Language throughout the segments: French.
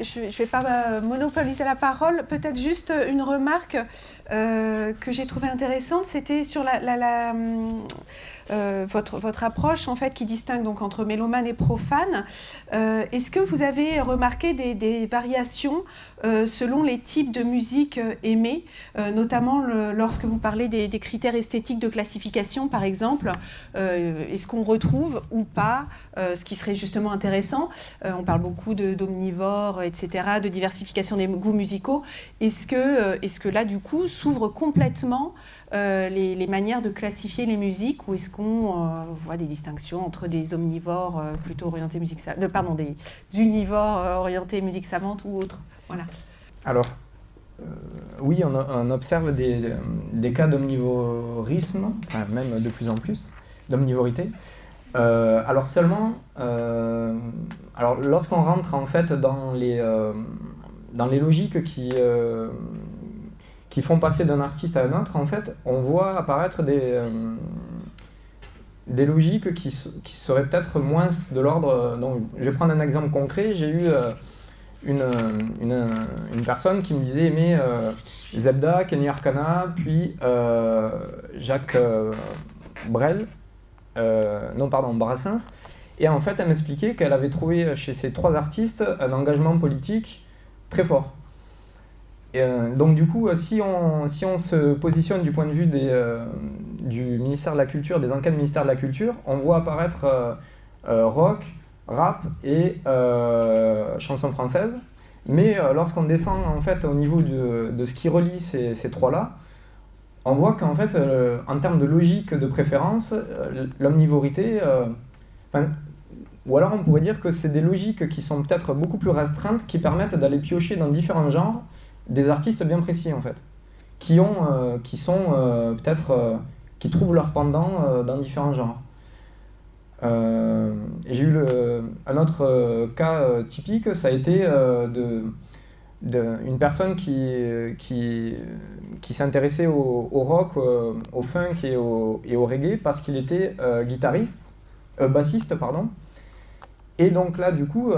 je vais pas monopoliser la parole. Peut-être juste une remarque que j'ai trouvée intéressante, c'était sur votre approche en fait qui distingue donc entre mélomane et profane. Est-ce que vous avez remarqué des variations selon les types de musique aimés, notamment lorsque vous parlez des critères esthétiques de classification par exemple, est-ce qu'on retrouve ou pas ce qui serait justement intéressant, on parle beaucoup d'omnivores, etc., de diversification des goûts musicaux. Est-ce que là, du coup, s'ouvrent complètement les manières de classifier les musiques, ou est-ce qu'on voit des distinctions entre des omnivores plutôt orientés musique savante, pardon, des univores orientés musique savante ou autres? Voilà. Alors, oui, on observe des cas d'omnivorisme, enfin même de plus en plus, d'omnivorité. Alors seulement, alors lorsqu'on rentre en fait dans les logiques qui font passer d'un artiste à un autre, en fait, on voit apparaître des logiques qui seraient peut-être moins de l'ordre. Donc, je vais prendre un exemple concret. J'ai eu une personne qui me disait aimer Zebda, Kenny Arcana, puis Jacques Brel. Brassens, et en fait elle m'expliquait qu'elle avait trouvé chez ces trois artistes un engagement politique très fort. Et donc du coup, si on se positionne du point de vue du ministère de la Culture, des enquêtes du ministère de la Culture, on voit apparaître rock, rap et chansons françaises, mais lorsqu'on descend en fait au niveau de ce qui relie ces trois-là, on voit qu'en fait, en termes de logique de préférence, l'omnivorité, ou alors on pourrait dire que c'est des logiques qui sont peut-être beaucoup plus restreintes, qui permettent d'aller piocher dans différents genres des artistes bien précis en fait, qui trouvent leur pendant dans différents genres. J'ai eu un autre cas typique, ça a été une personne qui s'intéressait au rock, au funk et au reggae parce qu'il était bassiste. Et donc là, du coup,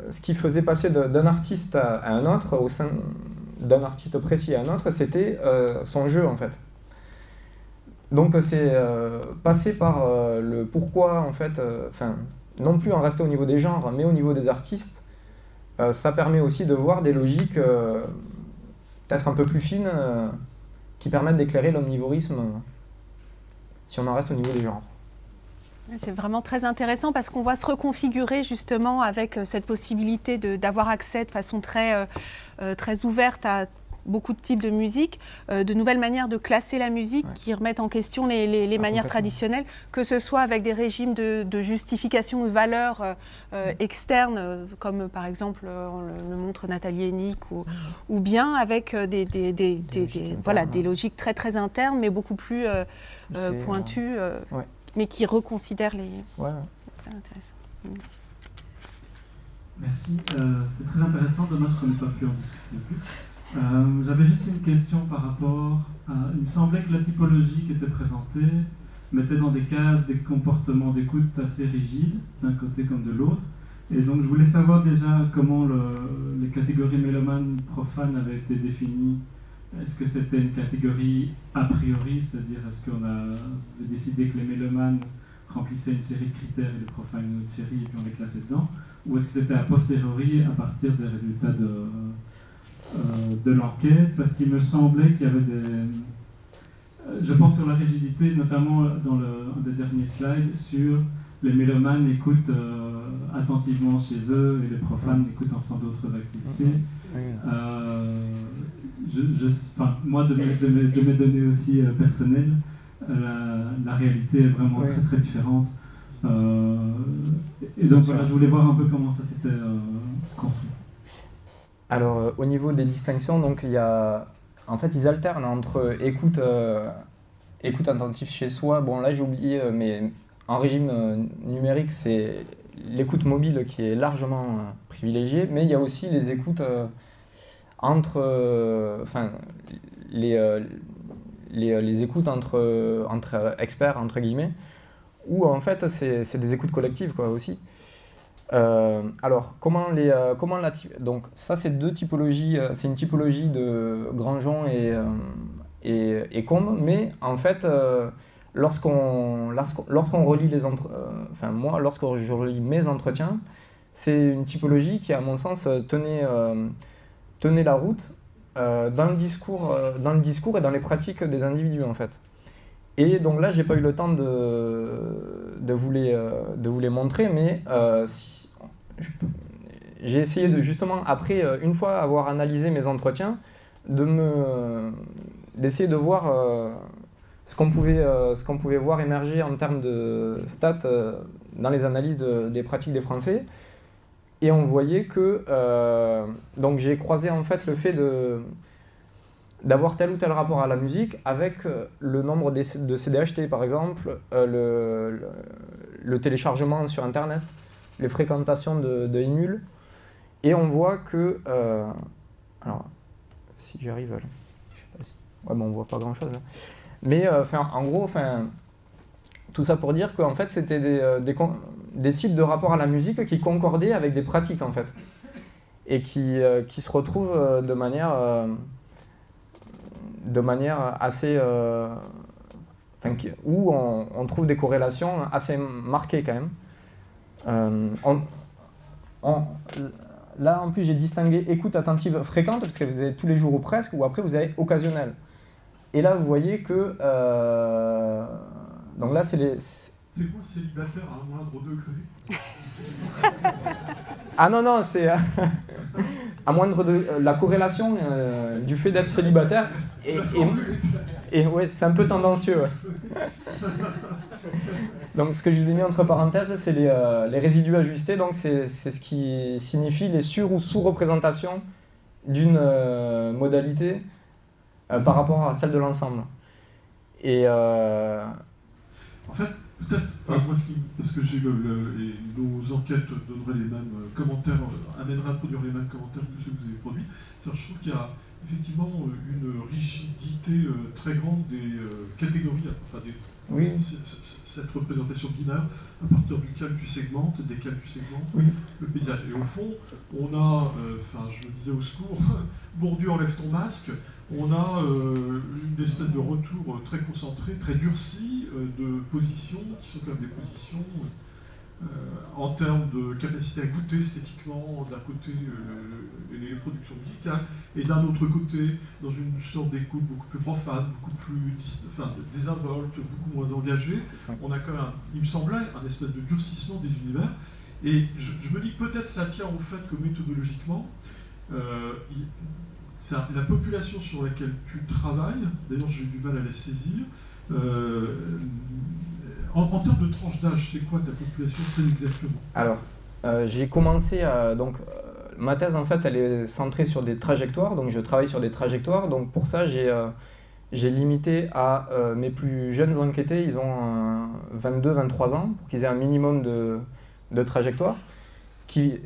ce qui faisait passer d'un artiste à un autre, au sein d'un artiste précis à un autre, c'était son jeu en fait. Donc c'est passer par le pourquoi en fait, non plus en rester au niveau des genres, mais au niveau des artistes. Ça permet aussi de voir des logiques peut-être un peu plus fines qui permettent d'éclairer l'omnivorisme si on en reste au niveau des genres. C'est vraiment très intéressant parce qu'on voit se reconfigurer justement avec cette possibilité d'avoir accès de façon très ouverte à beaucoup de types de musique, de nouvelles manières de classer la musique qui remettent en question les manières traditionnelles, que ce soit avec des régimes de justification de valeurs externes, comme par exemple on le montre Nathalie Hennig, ou bien avec des logiques très très internes, mais beaucoup plus pointues, mais qui reconsidèrent les... Intéressant. Merci, c'est très intéressant, dommage qu'on n'ait pas pu en discuter plus. J'avais juste une question par rapport à... Il me semblait que la typologie qui était présentée mettait dans des cases des comportements d'écoute assez rigides, d'un côté comme de l'autre. Et donc je voulais savoir déjà comment les catégories mélomanes profanes avaient été définies. Est-ce que c'était une catégorie a priori, c'est-à-dire est-ce qu'on a décidé que les mélomanes remplissaient une série de critères et les profanes une autre série et puis on les classait dedans, ou est-ce que c'était a posteriori à partir des résultats de l'enquête, parce qu'il me semblait qu'il y avait je pense sur la rigidité, notamment dans un des derniers slides, sur les mélomanes écoutent attentivement chez eux et les profanes écoutent en faisant d'autres activités. Moi, de mes données aussi personnelles, la réalité est vraiment très très différente. Et donc voilà, je voulais voir un peu comment ça s'était construit. Alors, au niveau des distinctions, donc il y a, en fait, ils alternent entre écoute attentive chez soi. Bon, là j'ai oublié, mais en régime numérique, c'est l'écoute mobile qui est largement privilégiée, mais il y a aussi les écoutes les écoutes entre experts, entre guillemets, où en fait c'est des écoutes collectives quoi aussi. Alors, donc ça c'est deux typologies, c'est une typologie de Grandjean et Combes, mais en fait, lorsqu'on relit moi, lorsque je relis mes entretiens, c'est une typologie qui, à mon sens, tenait la route dans le discours et dans les pratiques des individus, en fait. Et donc là, j'ai pas eu le temps de vous les montrer, mais j'ai essayé de, justement, après, une fois avoir analysé mes entretiens, d'essayer de voir ce qu'on pouvait voir émerger en termes de stats dans les analyses des pratiques des Français. Et on voyait que... donc j'ai croisé en fait le fait d'avoir tel ou tel rapport à la musique avec le nombre de CD achetés, par exemple, le téléchargement sur Internet, les fréquentations de Emule. Et on voit que... alors, si j'y arrive... Je sais pas si... Ouais, bon, on voit pas grand-chose. Hein. Mais en gros, tout ça pour dire qu'en fait, c'était des types de rapports à la musique qui concordaient avec des pratiques, en fait. Et qui se retrouvent de manière assez... où on trouve des corrélations assez marquées, quand même. Là, en plus, j'ai distingué écoute attentive fréquente, parce que vous avez tous les jours ou presque, ou après, vous avez occasionnel. Et là, vous voyez que... donc là, c'est les... C'est quoi le célibataire à un moindre degré? Ah non, c'est... à moindre de... la corrélation du fait d'être célibataire, et ouais, c'est un peu tendancieux. Ouais. Donc ce que je vous ai mis entre parenthèses, c'est les résidus ajustés, donc c'est ce qui signifie les sur- ou sous-représentations d'une modalité par rapport à celle de l'ensemble. Et en fait, peut-être, moi, parce que et nos enquêtes donneraient les mêmes commentaires, amèneraient à produire les mêmes commentaires que ceux que vous avez produits. Je trouve qu'il y a effectivement une rigidité très grande des catégories, oui. Cette représentation binaire à partir duquel tu segmentes, desquels tu segmentes oui. le paysage. Et au fond, on a, je disais au secours, Bourdieu enlève ton masque, on a une espèce de retour très concentré, très durci de positions, qui sont quand même des positions en termes de capacité à goûter esthétiquement, d'un côté les productions musicales, et d'un autre côté, dans une sorte d'écoute beaucoup plus profane, beaucoup plus désinvolte, beaucoup moins engagée, on a quand même, il me semblait, un espèce de durcissement des univers. Et je me dis que peut-être ça tient au fait que méthodologiquement, la population sur laquelle tu travailles, d'ailleurs j'ai eu du mal à la saisir, en termes de tranche d'âge, c'est quoi ta population très exactement? Alors, j'ai commencé à... Donc, ma thèse, en fait, elle est centrée sur des trajectoires, donc je travaille sur des trajectoires, donc pour ça, j'ai limité à mes plus jeunes enquêtés, ils ont 22-23 ans, pour qu'ils aient un minimum de trajectoire,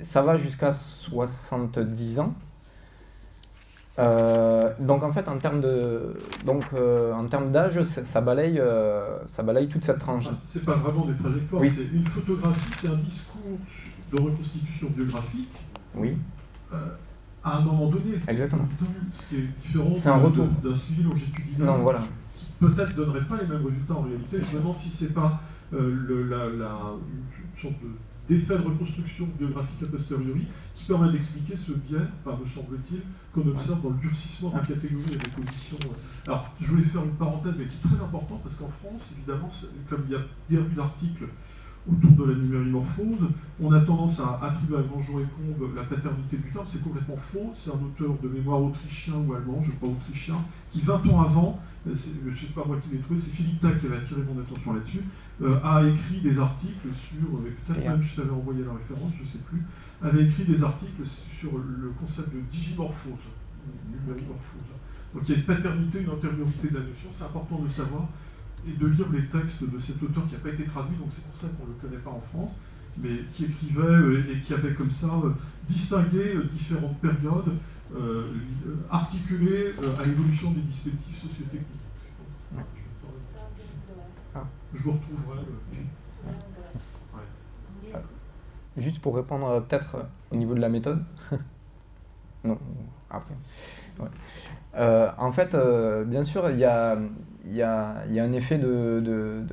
ça va jusqu'à 70 ans. Donc en fait en termes d'âge, ça balaye toute cette tranche. C'est pas vraiment des trajectoires, oui. C'est une photographie, c'est un discours de reconstitution biographique. Oui. À un moment donné. Exactement. Ce qui est différent c'est un retour d'un suivi longitudinal. Non, voilà. Qui peut-être donnerait pas les mêmes résultats en réalité. Je me demande si c'est pas une sorte d'effet de reconstruction biographique a posteriori qui permet d'expliquer ce biais, me semble-t-il, qu'on observe dans le durcissement des catégories et des positions. Alors, je voulais faire une parenthèse, mais qui est très importante, parce qu'en France, évidemment, comme il y a bien eu d'articles autour de la numérimorphose, on a tendance à attribuer à Grandjean et Combes la paternité du terme. C'est complètement faux. C'est un auteur de mémoire autrichien ou allemand, je crois autrichien, qui 20 ans avant, je ne sais pas moi qui l'ai trouvé, c'est Philippe Tac qui avait attiré mon attention là-dessus, a écrit des articles sur, peut-être même je t'avais envoyé la référence, je ne sais plus, avait écrit des articles sur le concept de digimorphose, numérimorphose. Donc il y a une paternité, une antériorité de la notion, c'est important de savoir, et de lire les textes de cet auteur qui n'a pas été traduit, donc c'est pour ça qu'on ne le connaît pas en France, mais qui écrivait et qui avait comme ça distingué différentes périodes, articulées à l'évolution des dispositifs socio-techniques. Je vous retrouverai. juste pour répondre peut-être au niveau de la méthode. Non, après. Ouais. En fait, bien sûr, il y a un effet de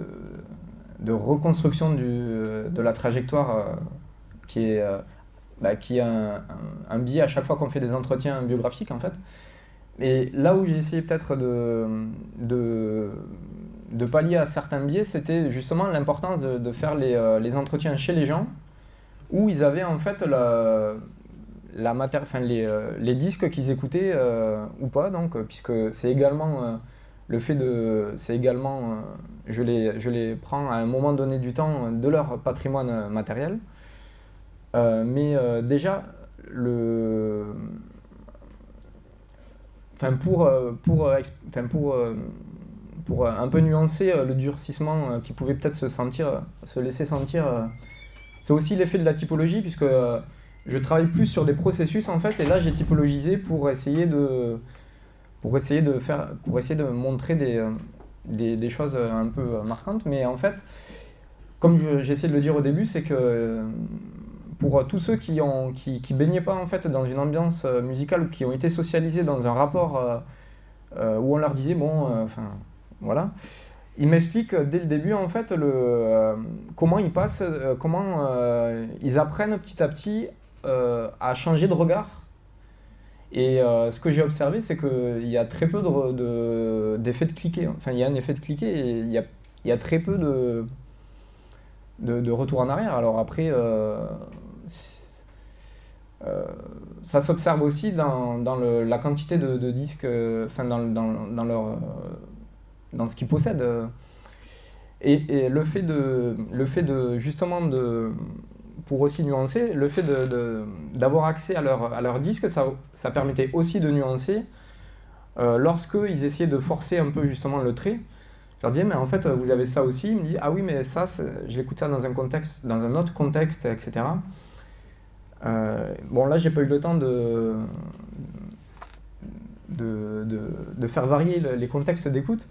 reconstruction de la trajectoire qui est un biais à chaque fois qu'on fait des entretiens biographiques, en fait. Et là où j'ai essayé peut-être de pallier à certains biais, c'était justement l'importance de faire les entretiens chez les gens, où ils avaient en fait les disques qu'ils écoutaient ou pas, donc, puisque c'est également je les prends à un moment donné du temps de leur patrimoine matériel. Mais déjà, pour un peu nuancer le durcissement qui pouvait peut-être se laisser sentir, c'est aussi l'effet de la typologie, puisque je travaille plus sur des processus en fait, et là j'ai typologisé pour essayer de montrer des choses un peu marquantes, mais en fait, comme j'ai essayé de le dire au début, c'est que pour tous ceux qui baignaient pas en fait dans une ambiance musicale ou qui ont été socialisés dans un rapport où on leur disait voilà, ils m'expliquent dès le début en fait comment ils passent, comment ils apprennent petit à petit à changer de regard. Et ce que j'ai observé, c'est qu'il y a très peu d'effets de cliquet. Enfin, il y a un effet de cliquet et il y a très peu de retour en arrière. Alors après, ça s'observe aussi dans la quantité de disques, dans ce qu'ils possèdent. Et le fait de justement pour aussi nuancer, le fait d'avoir accès à leur disque, ça permettait aussi de nuancer lorsqu'ils essayaient de forcer un peu justement le trait. Je leur disais, mais en fait, vous avez ça aussi. Ils me disent, ah oui, mais ça, je l'écoute ça dans un autre contexte, etc. Bon, là, j'ai pas eu le temps de faire varier les contextes d'écoute,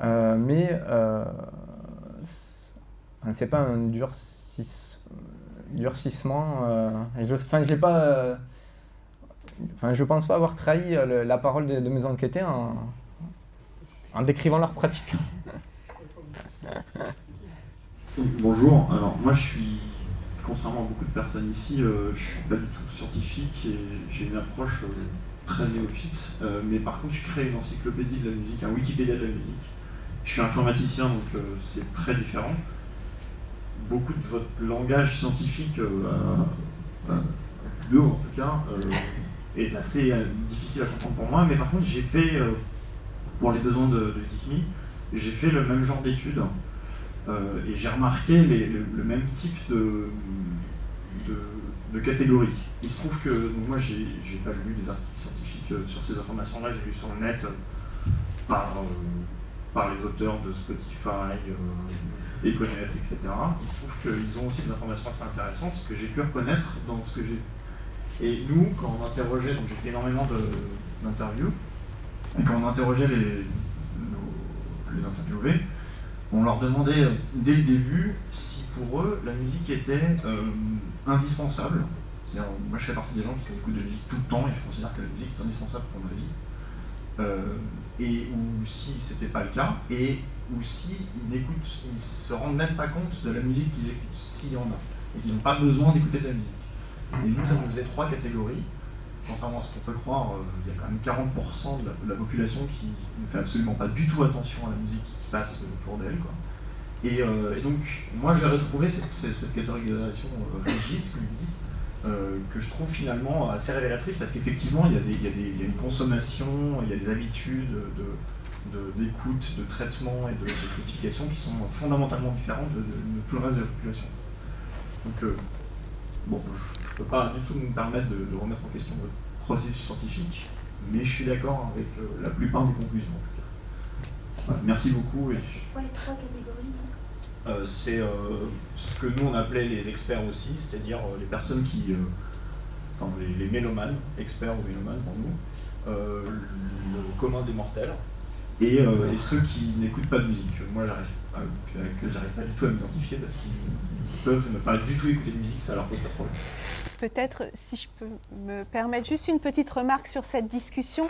mais c'est pas un durcissement. Je l'ai pas. Je pense pas avoir trahi la parole de mes enquêtés en décrivant leur pratique. Bonjour, alors moi je suis, contrairement à beaucoup de personnes ici, je suis pas du tout scientifique et j'ai une approche très néophyte, mais par contre je crée une encyclopédie de la musique, un Wikipédia de la musique. Je suis informaticien donc c'est très différent. Beaucoup de votre langage scientifique, en tout cas, est assez difficile à comprendre pour moi, mais par contre j'ai fait, pour les besoins de ZICMI, j'ai fait le même genre d'études et j'ai remarqué le même type de catégories. Il se trouve que donc moi j'ai pas lu des articles scientifiques sur ces informations-là, j'ai lu sur le net par les auteurs de Spotify, Economist, etc. Il se trouve qu'ils ont aussi des informations assez intéressantes, ce que j'ai pu reconnaître dans ce que j'ai. Et nous, quand on interrogeait, donc j'ai fait énormément d'interviews, et quand on interrogeait les interviewés, on leur demandait dès le début si pour eux la musique était indispensable. C'est-à-dire, moi je fais partie des gens qui écoutent de la musique tout le temps et je considère que la musique est indispensable pour ma vie. Et ou si c'était pas le cas, et ou si ils se rendent même pas compte de la musique qu'ils écoutent, s'il y en a, et qu'ils n'ont pas besoin d'écouter de la musique. Et nous, ça nous faisait 3 catégories. Contrairement à ce qu'on peut croire, il y a quand même 40% de la population qui ne fait absolument pas du tout attention à la musique qui passe autour d'elle, quoi. Et donc, moi j'ai retrouvé cette catégorisation rigide, ce que vous dites, que je trouve finalement assez révélatrice, parce qu'effectivement, il y a une consommation, il y a des habitudes d'écoute, de traitement et de classification qui sont fondamentalement différentes de tout le reste de la population. Donc, bon, je ne peux pas du tout me permettre de remettre en question votre processus scientifique, mais je suis d'accord avec la plupart des conclusions en tout cas. Voilà, merci beaucoup. C'est quoi les 3 catégories? C'est ce que nous on appelait les experts aussi, c'est-à-dire les personnes qui, les mélomanes, experts ou mélomanes pour nous, le commun des mortels, et ceux qui n'écoutent pas de musique. Moi j'arrive que j'arrive pas du tout à m'identifier parce qu'ils peuvent ne pas du tout écouter de musique, ça leur pose pas de problème. Peut-être, si je peux me permettre juste une petite remarque sur cette discussion.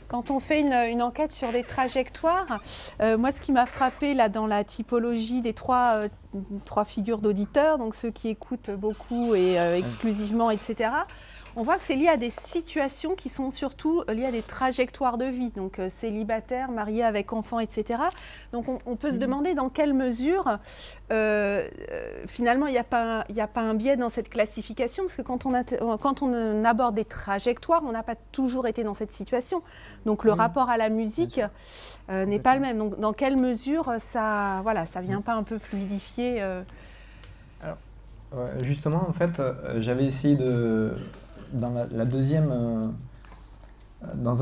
Quand on fait une enquête sur des trajectoires, moi ce qui m'a frappé là dans la typologie des trois figures d'auditeurs, donc ceux qui écoutent beaucoup et exclusivement, etc., on voit que c'est lié à des situations qui sont surtout liées à des trajectoires de vie, donc célibataire, marié avec enfant, etc. Donc on peut se demander dans quelle mesure, finalement, il n'y a pas un biais dans cette classification, parce que quand on aborde des trajectoires, on n'a pas toujours été dans cette situation. Donc le rapport à la musique n'est pas le même. Donc dans quelle mesure ça vient pas un peu fluidifier Alors, justement, en fait, j'avais essayé dans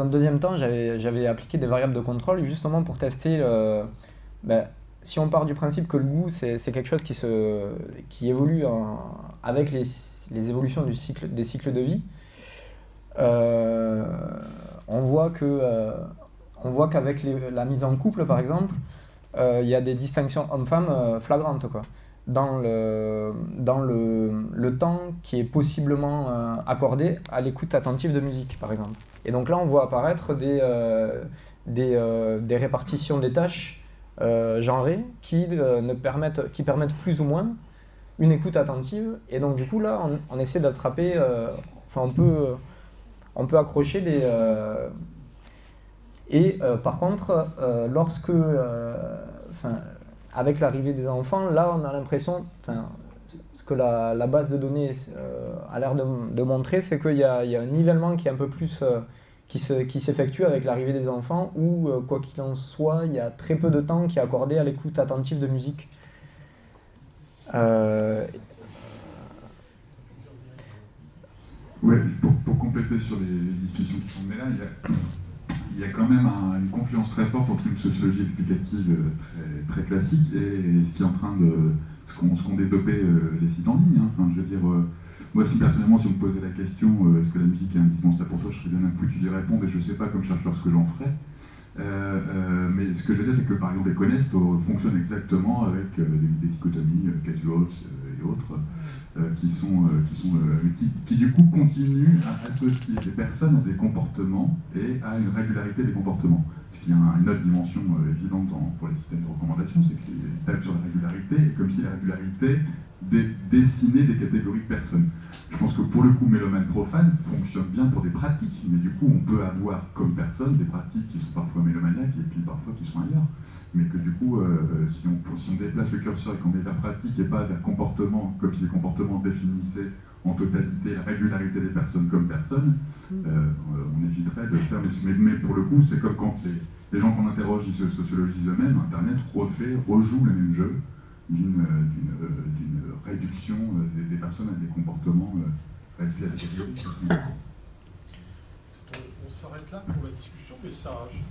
un deuxième temps, j'avais appliqué des variables de contrôle justement pour tester si on part du principe que le goût c'est quelque chose qui évolue avec les évolutions des cycles de vie, on voit qu'avec la mise en couple par exemple, il y a des distinctions hommes-femmes flagrantes, quoi. Dans le temps qui est possiblement accordé à l'écoute attentive de musique, par exemple. Et donc là, on voit apparaître des répartitions des tâches genrées qui permettent plus ou moins une écoute attentive. Et donc du coup, là, on essaie d'attraper... on peut accrocher des... par contre, lorsque... avec l'arrivée des enfants, là on a l'impression, ce que la base de données a l'air de montrer, c'est qu'il y a un nivellement qui est un peu plus, qui s'effectue avec l'arrivée des enfants, où quoi qu'il en soit, il y a très peu de temps qui est accordé à l'écoute attentive de musique. Ouais, pour compléter sur les discussions qui sont menées là, il y a quand même une confluence très forte entre une sociologie explicative très classique et ce qui est en train ce qu'ont développé les sites en ligne. Hein. Enfin, je veux dire, moi personnellement, si on me posait la question est-ce que la musique est indispensable pour toi, je serais bien foutu d'y répondre et je ne sais pas comme chercheur ce que j'en ferais. Mais ce que je veux dire, c'est que par exemple les Connest fonctionnent exactement avec des dichotomies casuals et autres qui du coup continuent à associer des personnes à des comportements et à une régularité des comportements. Ce qui a une autre dimension évidente pour les systèmes de recommandation, c'est qu'ils tapent sur la régularité, et comme si la régularité dessinait des catégories de personnes. Je pense que pour le coup, Mélomane Profane fonctionne bien pour des pratiques, mais du coup, on peut avoir comme personne des pratiques qui sont parfois mélomaniaques et puis parfois qui sont ailleurs. Mais que du coup, si on déplace le curseur et qu'on met vers pratique et pas vers comportement, comme si les comportements définissaient en totalité la régularité des personnes comme personnes, on éviterait de faire. Mais pour le coup, c'est comme quand les gens qu'on interroge, ils se sociologisent eux-mêmes, Internet rejoue le même jeu d'une réduction des personnes à des comportements réduits à des catégories. On s'arrête là pour la discussion, mais ça,